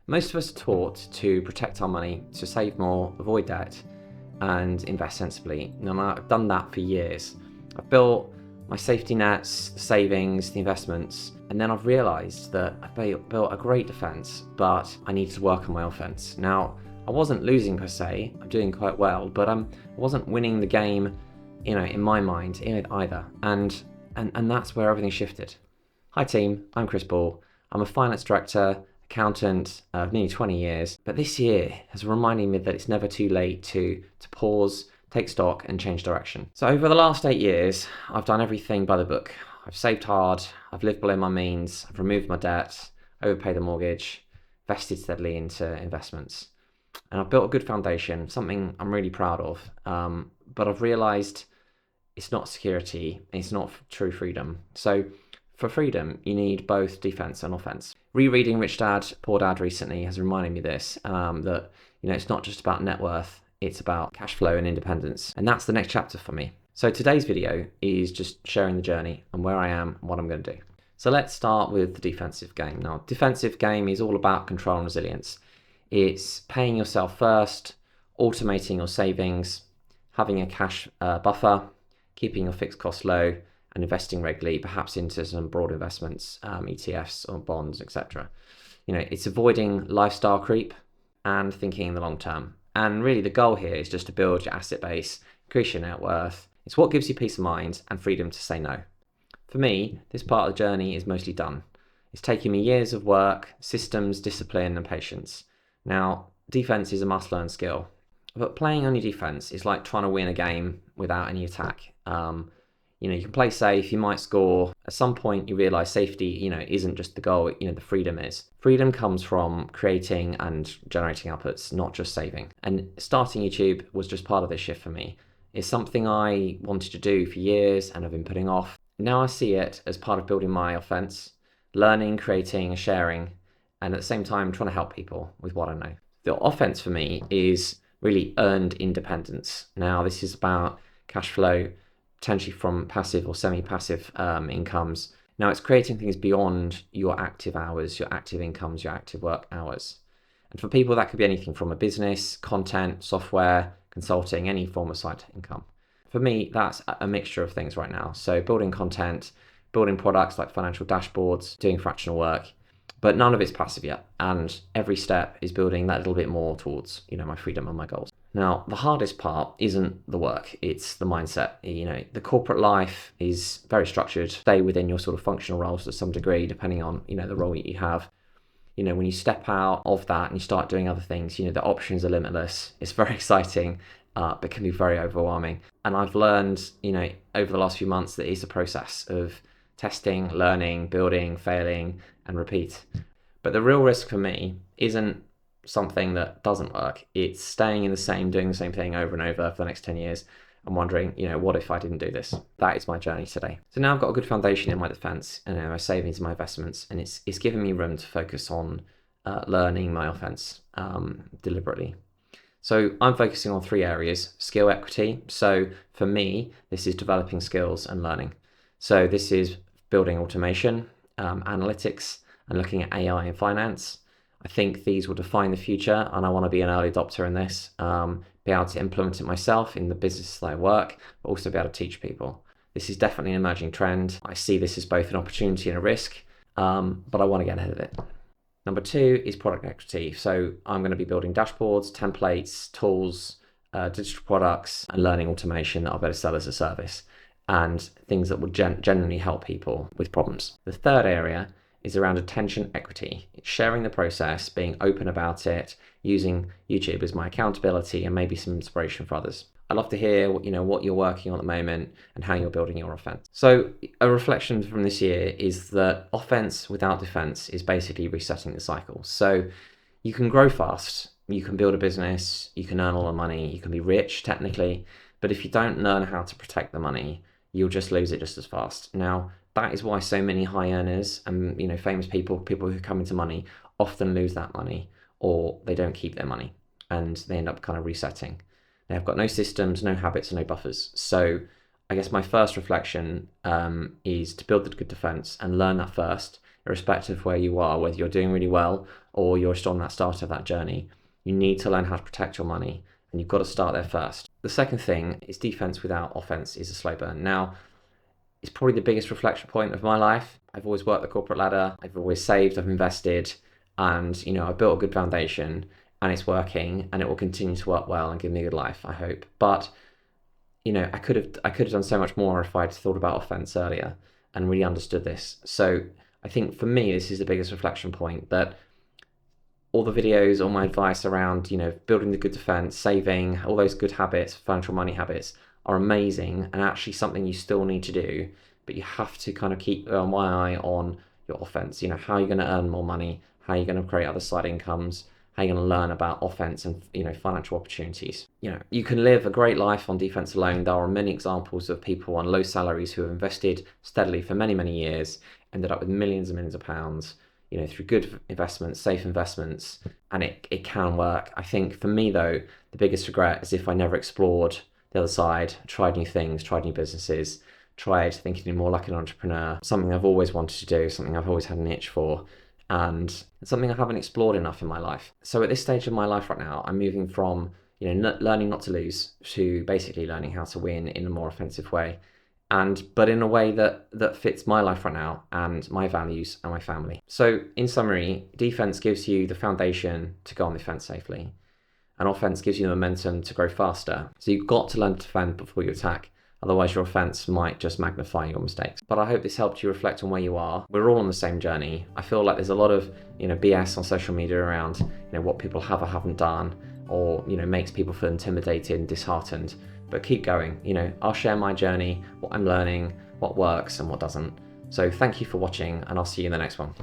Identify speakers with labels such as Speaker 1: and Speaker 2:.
Speaker 1: Most of us are taught to protect our money, to save more, avoid debt, and invest sensibly. And I've done that for years. I've built my safety nets, the savings, the investments, and then I've realised that I've built a great defence, but I needed to work on my offence. Now, I wasn't losing per se, I'm doing quite well, but I wasn't winning the game, in my mind either. And that's where everything shifted. Hi team, I'm Chris Ball. I'm a finance director, accountant of nearly 20 years, but this year has reminded me that it's never too late to pause, take stock and change direction. So over the last 8 years, I've done everything by the book. I've saved hard, I've lived below my means, I've removed my debt, overpaid the mortgage, invested steadily into investments. And I've built a good foundation, something I'm really proud of. But I've realised it's not security, it's not true freedom. So for freedom, you need both defense and offense. Rereading Rich Dad, Poor Dad recently has reminded me this, that it's not just about net worth, it's about cash flow and independence. And that's the next chapter for me. So today's video is just sharing the journey and where I am and what I'm going to do. So let's start with the defensive game. Now, defensive game is all about control and resilience. It's paying yourself first, automating your savings, having a cash buffer, keeping your fixed costs low, and investing regularly, perhaps into some broad investments, ETFs or bonds, etc. It's avoiding lifestyle creep and thinking in the long term. And really the goal here is just to build your asset base, increase your net worth. It's what gives you peace of mind and freedom to say no. For me, this part of the journey is mostly done. It's taken me years of work, systems, discipline, and patience. Now, defense is a must-learn skill, but playing only defense is like trying to win a game without any attack. You can play safe, you might score. At some point, you realize safety, isn't just the goal, the freedom is. Freedom comes from creating and generating outputs, not just saving. And starting YouTube was just part of this shift for me. It's something I wanted to do for years and I've been putting off. Now I see it as part of building my offense, learning, creating, and sharing, and at the same time, trying to help people with what I know. The offense for me is really earned independence. Now, this is about cash flow, potentially from passive or semi-passive incomes. Now, it's creating things beyond your active hours, your active incomes, your active work hours. And for people, that could be anything from a business, content, software, consulting, any form of side income. For me, that's a mixture of things right now. So building content, building products like financial dashboards, doing fractional work, but none of it's passive yet. And every step is building that little bit more towards, my freedom and my goals. Now, the hardest part isn't the work, it's the mindset. The corporate life is very structured. Stay within your sort of functional roles to some degree, depending on, the role that you have. When you step out of that and you start doing other things, the options are limitless. It's very exciting, but can be very overwhelming. And I've learned, over the last few months that it's a process of testing, learning, building, failing, and repeat. But the real risk for me isn't something that doesn't work. It's staying doing the same thing over and over for the next 10 years and wondering, what if I didn't do this? That is my journey today. So now I've got a good foundation in my defense and my savings and my investments, and it's given me room to focus on learning my offense deliberately. So I'm focusing on 3 areas: skill equity. So for me, this is developing skills and learning. So this is building automation, analytics, and looking at AI in finance. I think these will define the future, and I want to be an early adopter in this, be able to implement it myself in the business that I work, but also be able to teach people. This is definitely an emerging trend. I see this as both an opportunity and a risk, but I want to get ahead of it. Number 2 is product equity. So I'm going to be building dashboards, templates, tools, digital products, and learning automation that I'll better sell as a service, and things that will genuinely help people with problems. The 3rd area is around attention equity. It's sharing the process, being open about it, using YouTube as my accountability and maybe some inspiration for others. I'd love to hear what you're working on at the moment and how you're building your offense. So a reflection from this year is that offense without defense is basically resetting the cycle. So you can grow fast, you can build a business, you can earn all the money, you can be rich technically, but if you don't learn how to protect the money, you'll just lose it just as fast. Now, that is why so many high earners and famous people who come into money often lose that money, or they don't keep their money and they end up kind of resetting. They have got no systems, no habits, and no buffers. So I guess my first reflection is to build the good defense and learn that first irrespective of where you are, whether you're doing really well or you're just on that start of that journey. You need to learn how to protect your money, and you've got to start there first. The second thing is defense without offense is a slow burn. Now, it's probably the biggest reflection point of my life. I've always worked the corporate ladder. I've always saved, I've invested, and I've built a good foundation, and it's working, and it will continue to work well and give me a good life, I hope. But I could have done so much more if I'd thought about offense earlier and really understood this. So I think for me, this is the biggest reflection point, that all the videos, all my advice around, building the good defense, saving, all those good habits, financial money habits are amazing and actually something you still need to do, but you have to kind of keep one eye on your offense. How you're going to earn more money, how you're going to create other side incomes, how you're going to learn about offense and financial opportunities. You can live a great life on defense alone. There are many examples of people on low salaries who have invested steadily for many, many years, ended up with millions and millions of pounds, through good investments, safe investments, and it can work. I think for me though, the biggest regret is if I never explored the other side, tried new things, tried new businesses, tried thinking more like an entrepreneur, something I've always wanted to do, something I've always had an itch for, and it's something I haven't explored enough in my life. So at this stage of my life right now, I'm moving from learning not to lose to basically learning how to win in a more offensive way, but in a way that fits my life right now and my values and my family. So in summary, defense gives you the foundation to go on the offense safely, and offense gives you the momentum to grow faster. So you've got to learn to defend before you attack. Otherwise, your offense might just magnify your mistakes. But I hope this helped you reflect on where you are. We're all on the same journey. I feel like there's a lot of BS on social media around what people have or haven't done, or makes people feel intimidated and disheartened. But keep going. I'll share my journey, what I'm learning, what works and what doesn't. So thank you for watching, and I'll see you in the next one.